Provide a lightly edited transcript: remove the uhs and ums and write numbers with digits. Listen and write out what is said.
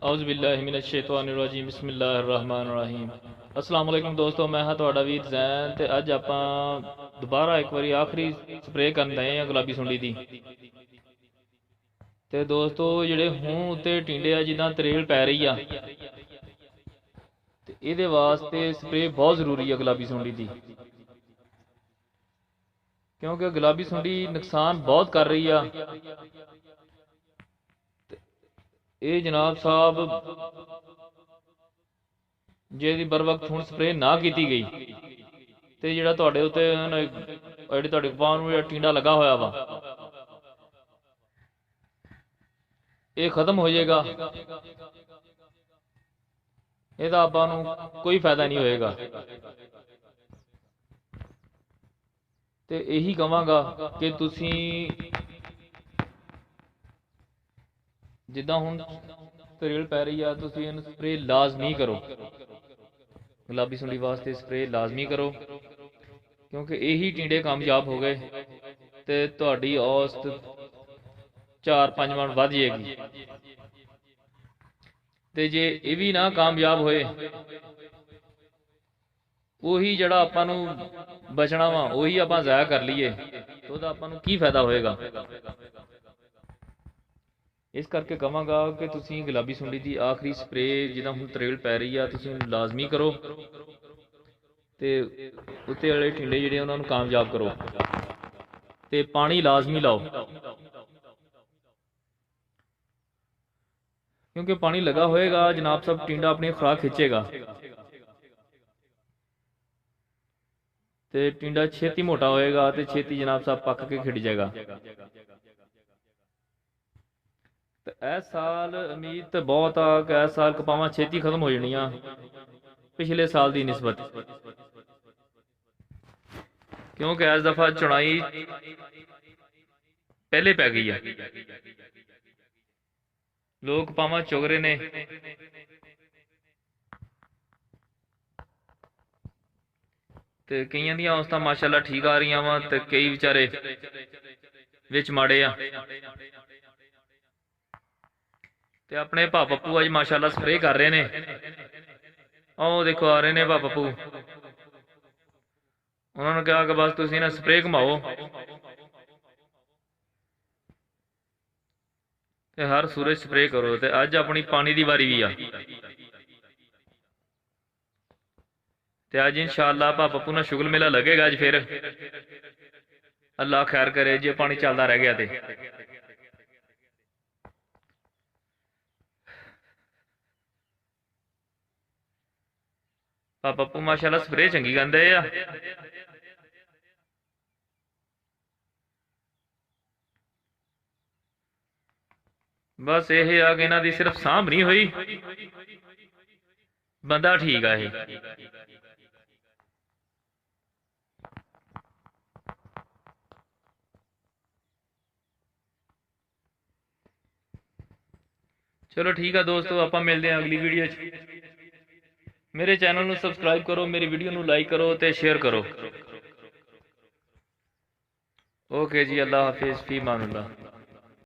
औज़ुबिल्लाहिमिनश्शैतानिर्रजीम बिस्मिल्लाहिर्रहमानिर्रहीम। अस्सलाम वालेकुम दोस्तों, मैं हाँ तुहाड़ा वीर जैन ते अज आपां दोबारा एक बारी आखिरी स्प्रे करन दए हैं गुलाबी सुंडी दी। ते दोस्तों जिहड़े हूं उत्ते टिंडे आ जिद्दां तरेल पै रही आ ते इहदे वास्ते स्प्रे बहुत ज़रूरी है गुलाबी सुंडी दी, क्योंकि गुलाबी सुंडी नुकसान बहुत कर रही आ। ये जनाब साहब जे दी बर वक्त हुण स्प्रे ना की गई तो जिहड़ा तुहाडे उत्ते जिहड़ी तुहाडे कपाह नूं जिहड़ा टिंडा लगा होया वा ये खत्म हो जाएगा। ਇਹਦਾ ਆਪਾਂ ਨੂੰ कोई फायदा नहीं होएगा। ਤੇ ਇਹੀ ਕਵਾਂਗਾ कि ਤੁਸੀਂ ਜਿੱਦਾਂ ਹੁਣ ਤਰੇਲ ਪੈ ਰਹੀ ਆ ਤੁਸੀਂ ਇਹਨੂੰ ਸਪਰੇ ਲਾਜ਼ਮੀ ਕਰੋ, गुलाबी सुंडी वास्ते स्प्रे लाजमी करो, क्योंकि यही टिंडे कामयाब हो गए तो तुहाडी औसत 4-5 मन वध जाएगी। तो जे ये भी ना कामयाब होए उही जड़ा आपां नूं बचना वा उही आपां ज़ाया कर लीए तो उहदा आपां नूं की फायदा होएगा। इस करके कहांगा कि तुसीं गुलाबी सुंडी की आखिरी स्प्रे जिद्दां हुण तरेल पै रही आ तुसीं लाजमी करो ते उत्ते वाले टिंडे जिहड़े उन्हां नूं कामयाब करो ते पानी लाजमी लाओ, क्योंकि पानी लगा होएगा जनाब साहब टिंडा अपनी खुराक खिंचेगा ते टिंडा छेती मोटा होएगा ते छेती जनाब साहब पक के खिड़ जाएगा। तो इस साल उम्मीद तो बहुत आ कि इस साल कपावां छेती खत्म हो जानियां पिछले साल की निस्बत, क्योंकि इस दफा चुनाई पहले पै गई है। लोग कपावां चुग रहे ने ते कईयां दी औसतां माशाअल्लाह ठीक आ रही वा ते कई बेचारे विच माड़े आ। ते अपने भापप्पू अज माशाअल्लाह स्प्रे कर रहे ने, आओ देखो आ रहे ने भापप्पू, उन्होंने कहा कि बस तुसीं ना स्प्रे घुमाओ ते हर सूरज स्प्रे करो। ते अज अपनी पानी की वारी भी आ ते अज इंशाअल्लाह भापप्पू ना शुगल मेला लगेगा अज। फिर अल्लाह खैर करे जे पानी चलता रह गया तो पप्पू माशाअल्लाह स्प्रे चंगी करदे आ। बस ये आ कि इन्हां दी सिर्फ सांभ नहीं हुई, बंदा ठीक है। चलो ठीक है दोस्तों, आप मिलते हैं अगली वीडियो च। मेरे चैनल नूं सबसक्राइब करो, मेरी वीडियो नूं लाइक करो ते शेयर करो। ओके जी, अल्लाह हाफिज़, फी अमानिल्लाह।